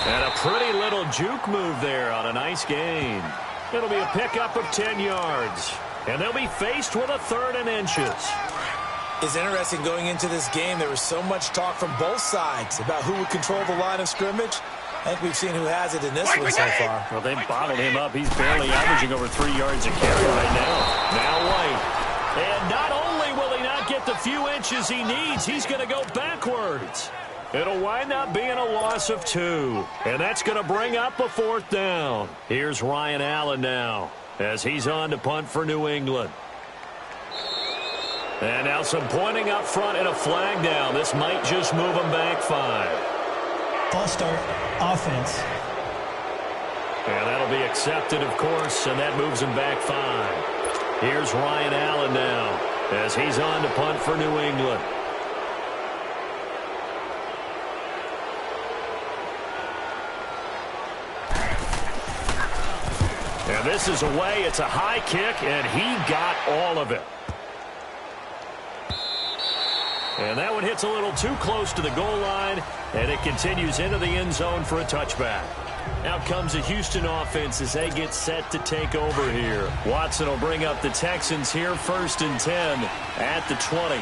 S3: And a pretty little juke move there on a nice gain. It'll be a pickup of 10 yards. And they'll be faced with a 3rd and inches.
S4: It's interesting going into this game. There was so much talk from both sides about who would control the line of scrimmage. I think we've seen who has it in this one so far.
S3: Well, they've bottled him up. He's barely averaging over 3 yards a carry right now. Now White. And not only will he not get the few inches he needs, he's going to go backwards. It'll wind up being a loss of 2. And that's going to bring up a 4th down. Here's Ryan Allen now as he's on to punt for New England. And now some pointing up front and a flag down. This might just move them back 5.
S6: False start, offense.
S3: And that'll be accepted, of course, and that moves him back 5. Here's Ryan Allen now as he's on to punt for New England. And this is away. It's a high kick, and he got all of it. And that one hits a little too close to the goal line, and it continues into the end zone for a touchback. Out comes the Houston offense as they get set to take over here. Watson will bring up the Texans here, 1st and 10 at the 20.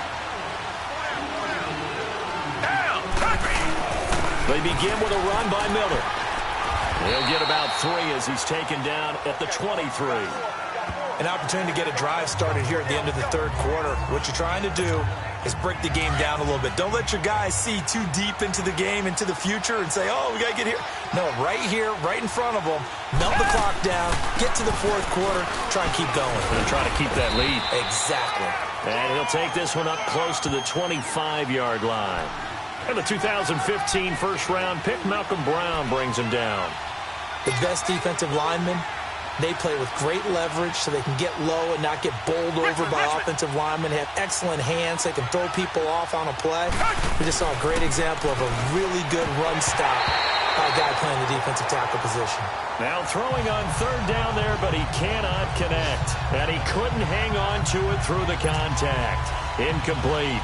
S3: They begin with a run by Miller. He'll get about 3 as he's taken down at the 23.
S4: An opportunity to get a drive started here at the end of the 3rd quarter. What you're trying to do is break the game down a little bit. Don't let your guys see too deep into the game, into the future, and say, oh, we got to get here. No, right here, right in front of them, melt the clock down, get to the fourth quarter, try and keep going.
S3: And try to keep that lead.
S4: Exactly.
S3: And he'll take this one up close to the 25-yard line. And the 2015 first-round pick, Malcolm Brown, brings him down.
S4: The best defensive linemen, they play with great leverage so they can get low and not get bowled over by offensive linemen. They have excellent hands. They can throw people off on a play. We just saw a great example of a really good run stop by a guy playing the defensive tackle position.
S3: Now throwing on third down there, but he cannot connect. And he couldn't hang on to it through the contact. Incomplete.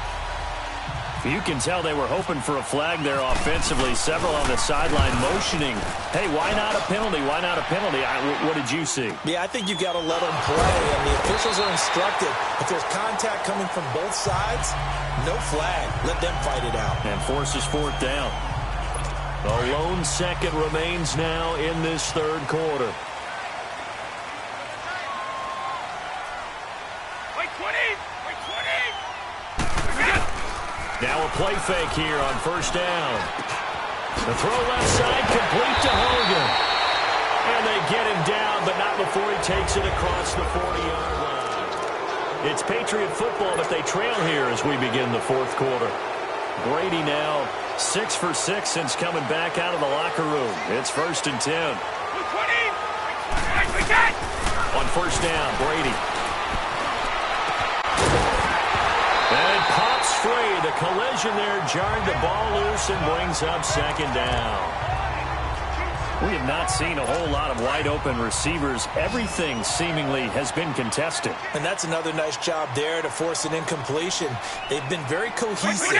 S3: You can tell they were hoping for a flag there offensively. Several on the sideline motioning. Hey, why not a penalty? Why not a penalty? What did you see?
S4: Yeah, I think you've got to let them play, and the officials are instructed. If there's contact coming from both sides, no flag. Let them fight it out.
S3: And forces fourth down. A lone second remains now in this third quarter. Now a play fake here on first down. The throw left side, complete to Hogan. And they get him down, but not before he takes it across the 40-yard line. It's Patriot football, but they trail here as we begin the fourth quarter. Brady now 6 for 6 since coming back out of the locker room. It's 1st and 10. On first down, Brady. And it pops free. The collision there jarred the ball loose and brings up second down. We have not seen a whole lot of wide-open receivers. Everything seemingly has been contested.
S4: And that's another nice job there to force an incompletion. They've been very cohesive,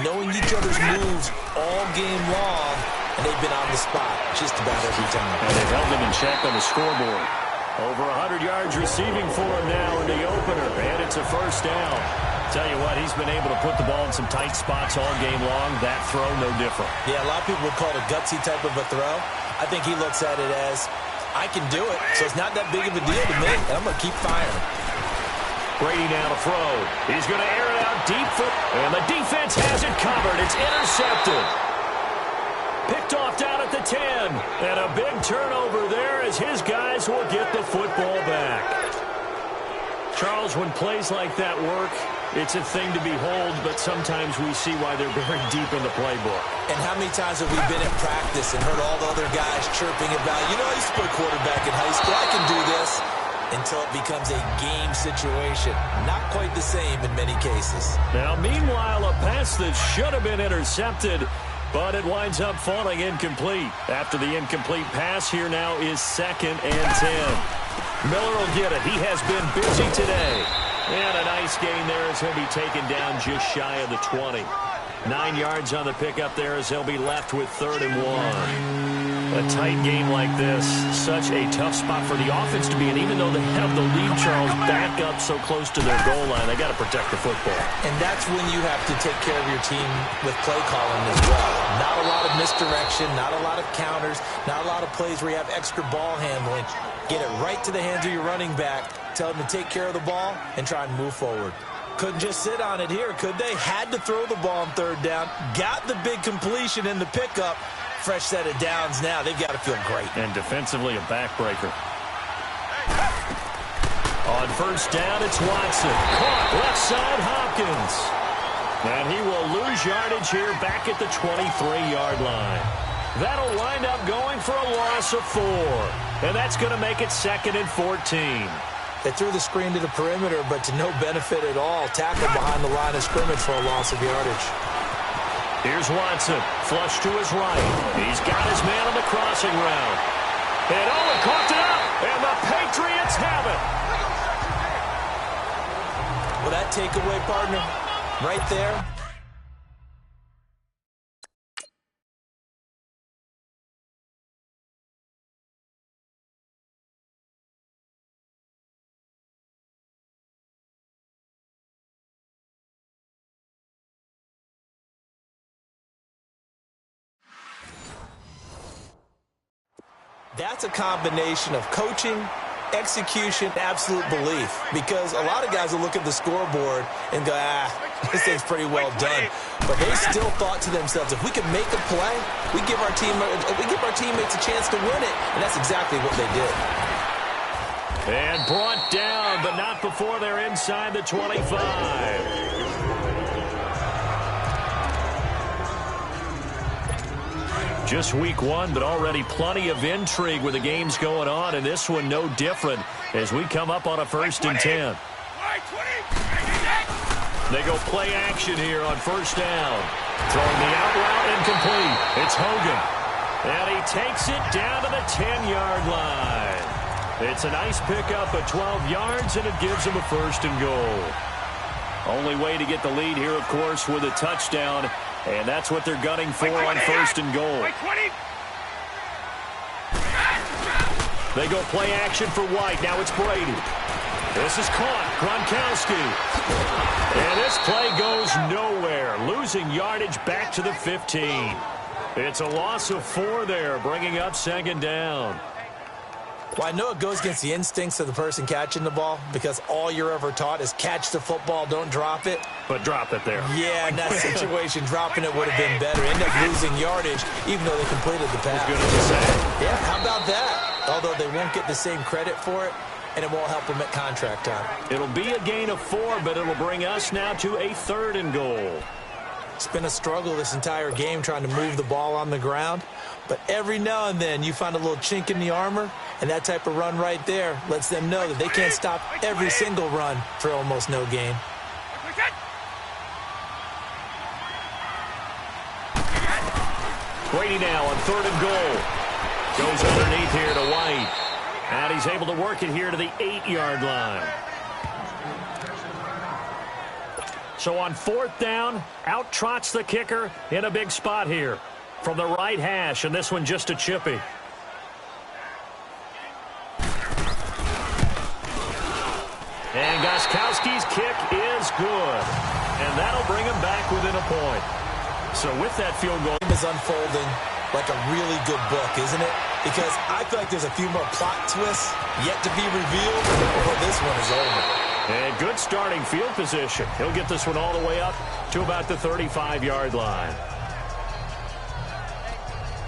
S4: knowing each other's moves all game long, and they've been on the spot just about every time.
S3: And they've held them in check on the scoreboard. Over 100 yards receiving for him now in the opener, and it's a first down. Tell you what, he's been able to put the ball in some tight spots all game long. That throw, no different.
S4: Yeah, a lot of people would call it a gutsy type of a throw. I think he looks at it as, I can do it, so it's not that big of a deal to me, and I'm going to keep firing.
S3: Brady now to throw. He's going to air it out deep for, and the defense has it covered. It's intercepted. Picked off down at the 10. And a big turnover there as his guys will get the football back. Charles, when plays like that work, it's a thing to behold, but sometimes we see why they're very deep in the playbook.
S4: And how many times have we been at practice and heard all the other guys chirping about, you know, I used to play quarterback in high school, I can do this, until it becomes a game situation. Not quite the same in many cases. Now,
S3: meanwhile, a pass that should have been intercepted, but it winds up falling incomplete. After the incomplete pass, here now is 2nd and 10. Miller will get it. He has been busy today. And a nice gain there as he'll be taken down just shy of the 20. 9 yards on the pickup there as he'll be left with 3rd and 1. A tight game like this, such a tough spot for the offense to be in. Even though they have the lead, Charles, back up so close to their goal line, they got to protect the football.
S4: And that's when you have to take care of your team with play calling as well. Not a lot of misdirection, not a lot of counters, not a lot of plays where you have extra ball handling. Get it right to the hands of your running back. Tell them to take care of the ball and try and move forward. Couldn't just sit on it here, could they? Had to throw the ball on 3rd down. Got the big completion in the pickup. Fresh set of downs now. They've got to feel great.
S3: And defensively, a backbreaker. On first down, it's Watson. Caught left side, Hopkins. And he will lose yardage here back at the 23-yard line. That'll wind up going for a loss of 4. And that's going to make it 2nd and 14.
S4: They threw the screen to the perimeter, but to no benefit at all. Tackled behind the line of scrimmage for a loss of yardage.
S3: Here's Watson, flush to his right. He's got his man on the crossing route. And Owen caught it up, and the Patriots have it.
S4: Well, that takeaway, partner, right there. That's a combination of coaching execution, absolute belief. Because a lot of guys will look at the scoreboard and go, this thing's pretty well done. But they still thought to themselves, if we can make a play, we give our teammates a chance to win it. And that's exactly what they did.
S3: And brought down, but not before they're inside the 25. Just week one, but already plenty of intrigue with the games going on, and this one no different as we come up on a 1st and 10. They go play action here on 1st down. Throwing the out route incomplete. It's Hogan. And he takes it down to the 10-yard line. It's a nice pickup of 12 yards, and it gives him a 1st and goal. Only way to get the lead here, of course, with a touchdown. And that's what they're gunning for on 1st and goal. They go play action for White. Now it's Brady. This is caught. Gronkowski. And this play goes nowhere. Losing yardage back to the 15. It's a loss of 4 there, bringing up 2nd down.
S4: Well, I know it goes against the instincts of the person catching the ball because all you're ever taught is catch the football, don't drop it.
S3: But drop it there.
S4: Yeah, in that situation, dropping it would have been better. End up losing yardage, even though they completed the pass.
S3: As good as you say.
S4: Yeah, how about that? Although they won't get the same credit for it, and it won't help them at contract time.
S3: It'll be a gain of 4, but it'll bring us now to a 3rd and goal.
S4: It's been a struggle this entire game trying to move the ball on the ground. But every now and then you find a little chink in the armor, and that type of run right there lets them know that they can't stop every single run for almost no gain.
S3: Brady now on 3rd and goal. Goes underneath here to White. And he's able to work it here to the 8-yard line. So on 4th down, out trots the kicker in a big spot here from the right hash, and this one just a chippy. And Gostkowski's kick is good. And that'll bring him back within a point. So with that field goal,
S4: It is unfolding like a really good book, isn't it? Because I feel like there's a few more plot twists yet to be revealed before this one is over.
S3: And good starting field position. He'll get this one all the way up to about the 35-yard line.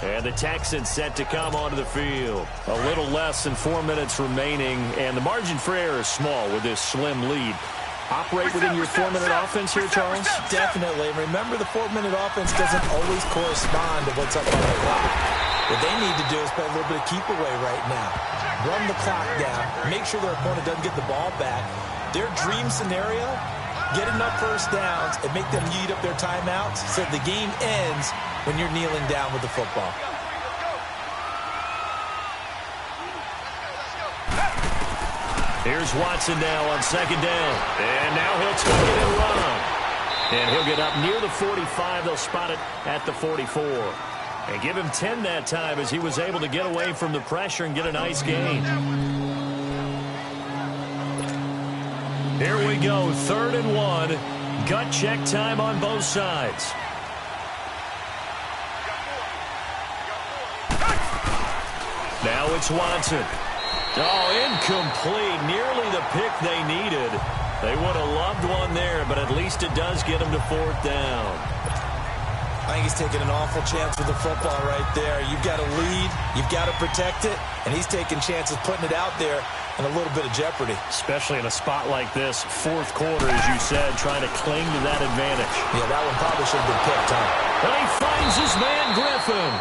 S3: And the Texans set to come onto the field. A little less than 4 minutes remaining, and the margin for error is small with this slim lead. Operate within your 4-minute offense here, Charles?
S4: Definitely. Remember, the 4-minute offense doesn't always correspond to what's up on the clock. What they need to do is play a little bit of keep away right now. Run the clock down. Make sure their opponent doesn't get the ball back. Their dream scenario, get enough 1st downs and make them eat up their timeouts so the game ends when you're kneeling down with the football.
S3: Here's Watson now on 2nd down. And now he'll take it and run. And he'll get up near the 45. They'll spot it at the 44. And give him 10 that time as he was able to get away from the pressure and get a nice gain. Here we go, 3rd and 1. Gut check time on both sides. Now it's Watson. Oh, incomplete. Nearly the pick they needed. They would have loved one there, but at least it does get them to 4th down.
S4: I think he's taking an awful chance with the football right there. You've got to lead. You've got to protect it. And he's taking chances putting it out there in a little bit of jeopardy.
S3: Especially in a spot like this, 4th quarter, as you said, trying to cling to that advantage.
S4: Yeah, that one probably should have been picked, huh?
S3: And he finds his man, Griffin.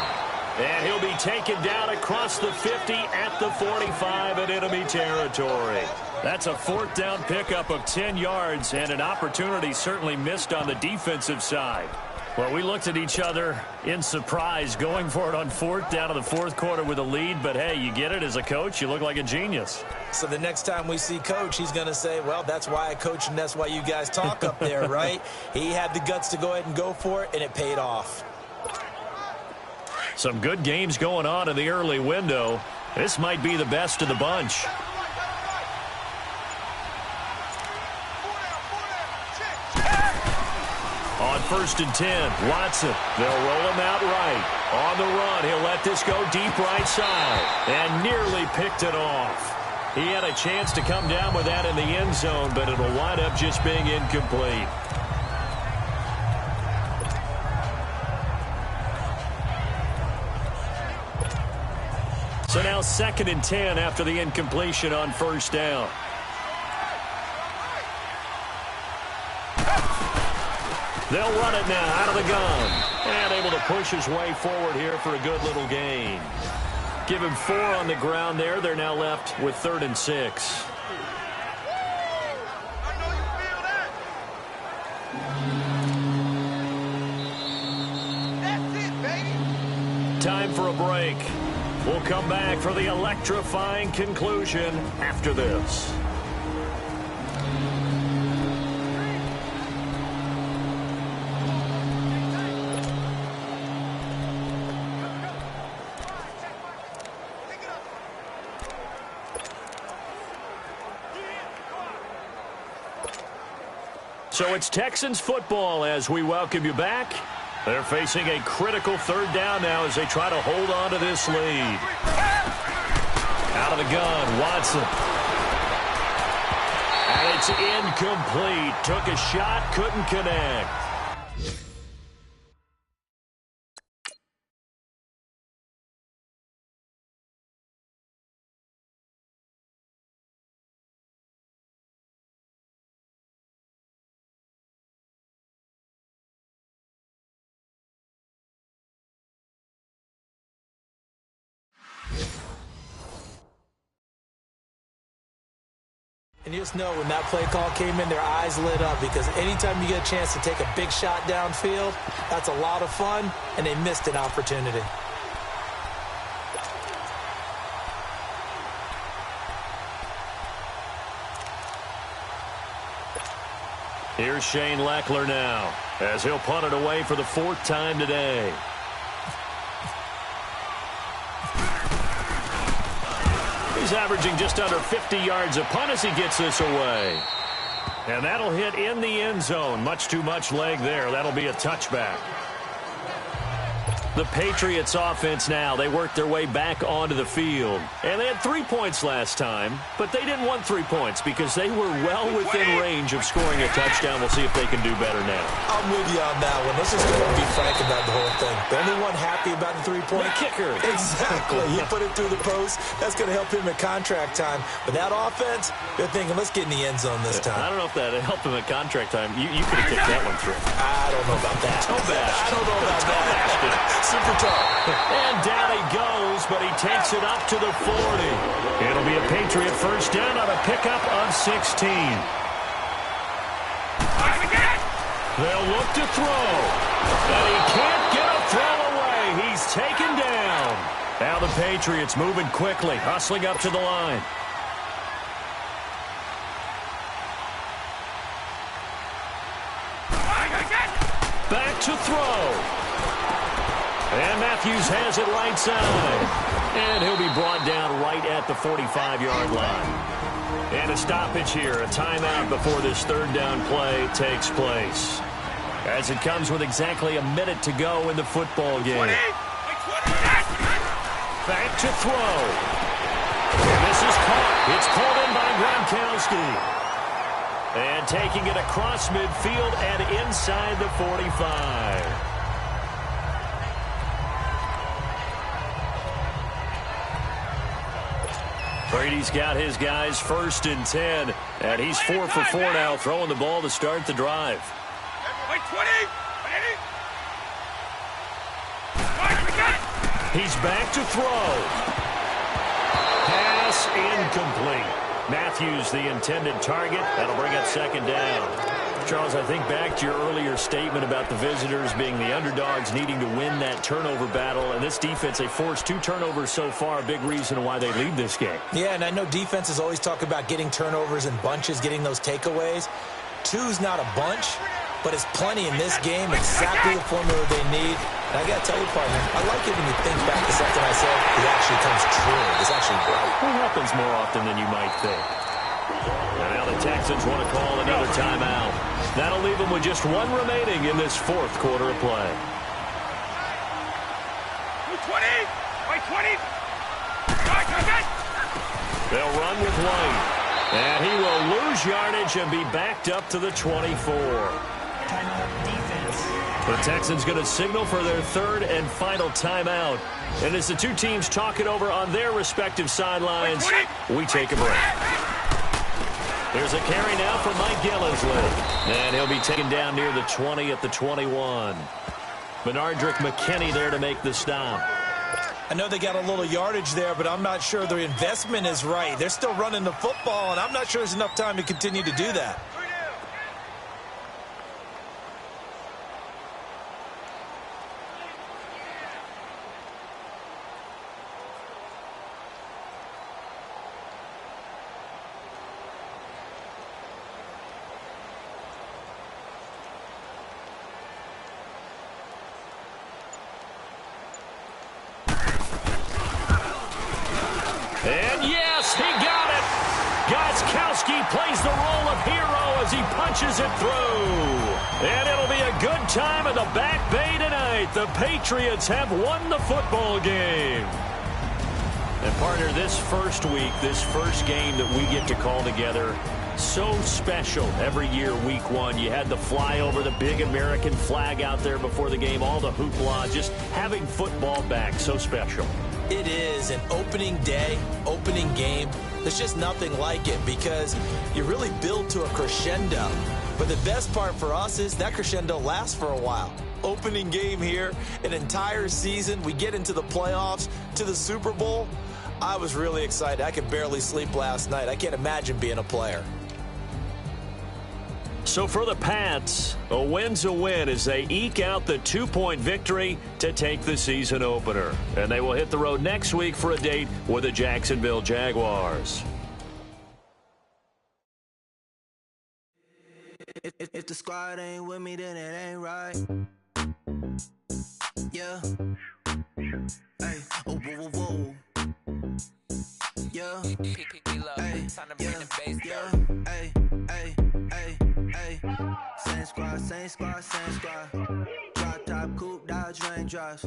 S3: And he'll be taken down across the 50 at the 45 in enemy territory. That's a 4th down pickup of 10 yards and an opportunity certainly missed on the defensive side. Well, we looked at each other in surprise going for it on 4th down in the 4th quarter with a lead. But, hey, you get it as a coach. You look like a genius.
S4: So the next time we see Coach, he's going to say, well, that's why I coach and that's why you guys talk up there, right? He had the guts to go ahead and go for it, and it paid off.
S3: Some good games going on in the early window. This might be the best of the bunch. On 1st and 10, Watson. They'll roll him out right. On the run, he'll let this go deep right side. And nearly picked it off. He had a chance to come down with that in the end zone, but it'll wind up just being incomplete. So now 2nd and 10 after the incompletion on first down. They'll run it now out of the gun. And able to push his way forward here for a good little gain. Give him 4 on the ground there. They're now left with 3rd and 6. Time for a break. We'll come back for the electrifying conclusion after this. So it's Texans football as we welcome you back. They're facing a critical 3rd down now as they try to hold on to this lead. Out of the gun, Watson. And it's incomplete. Took a shot, couldn't connect.
S4: And you just know when that play call came in, their eyes lit up because anytime you get a chance to take a big shot downfield, that's a lot of fun, and they missed an opportunity.
S3: Here's Shane Leckler now as he'll punt it away for the 4th time today. He's averaging just under 50 yards a punt as he gets this away. And that'll hit in the end zone. Much too much leg there. That'll be a touchback. The Patriots offense now, they worked their way back onto the field. And they had 3 points last time, but they didn't want 3 points because they were well within range of scoring a touchdown. We'll see if they can do better now.
S4: I'm with you on that one. Let's just go and be frank about the whole thing. The only one happy about the 3-point
S3: kicker.
S4: Exactly. He put it through the post. That's going to help him at contract time. But that offense, they're thinking, let's get in the end zone this time.
S3: I don't know if that helped him at contract time. You could have kicked that one through.
S4: I don't know about that. I don't know about that. Super tough.
S3: And down he goes, but he takes it up to the 40. It'll be a Patriot first down on a pickup of 16. They'll look to throw. And he can't get a throw away. He's taken down. Now the Patriots moving quickly, hustling up to the line. Back to throw. And Matthews has it right side. And he'll be brought down right at the 45-yard line. And a stoppage here, a timeout before this 3rd down play takes place. As it comes with exactly a minute to go in the football game. Back to throw. This is caught. It's called in by Gronkowski. And taking it across midfield and inside the 45. Brady's got his guys 1st and 10, and he's 4 for 4 now, throwing the ball to start the drive. He's back to throw. Pass incomplete. Matthews, the intended target. That'll bring up 2nd down. Charles, I think back to your earlier statement about the visitors being the underdogs needing to win that turnover battle. And this defense, they forced 2 turnovers so far, a big reason why they lead this game.
S4: Yeah, and I know defenses always talk about getting turnovers in bunches, getting those takeaways. 2's not a bunch, but it's plenty in this game, exactly the formula they need. And I got to tell you, partner, I like it when you think back to something I said. It actually comes true. It's actually right.
S3: It happens more often than you might think. And now the Texans want to call another timeout. That'll leave them with just 1 remaining in this 4th quarter of play.
S5: 20!
S3: They'll run with White. And he will lose yardage and be backed up to the 24.
S6: Timeout defense.
S3: The Texans going to signal for their third and final timeout. And as the two teams talk it over on their respective sidelines, we take a break. There's a carry now for Mike Gillisley. And he'll be taken down near the 20 at the 21. Benardrick McKinney there to make the stop.
S4: I know they got a little yardage there, but I'm not sure their investment is right. They're still running the football, and I'm not sure there's enough time to continue to do that.
S3: And yes, he got it. Gostkowski plays the role of hero as he punches it through. And it'll be a good time in the Back Bay tonight. The Patriots have won the football game. And partner, this first week, this first game that we get to call together, so special every year, week one. You had the flyover, the big American flag out there before the game, all the hoopla, just having football back, so special.
S4: It is an opening day, opening game. There's just nothing like it because you really build to a crescendo. But the best part for us is that crescendo lasts for a while. Opening game here, an entire season. We get into the playoffs, to the Super Bowl. I was really excited. I could barely sleep last night. I can't imagine being a player.
S3: So for the Pats, a win's a win as they eke out the 2-point victory to take the season opener. And they will hit the road next week for a date with the Jacksonville Jaguars.
S1: If the squad ain't with me, then it ain't right. Yeah. Hey. Oh, whoa, whoa, whoa. Yeah. Hey. Yeah. Hey. Hey. Hey. Hey. Same squad, same squad, same squad. Drop top, coupe, Dodge, raindrops.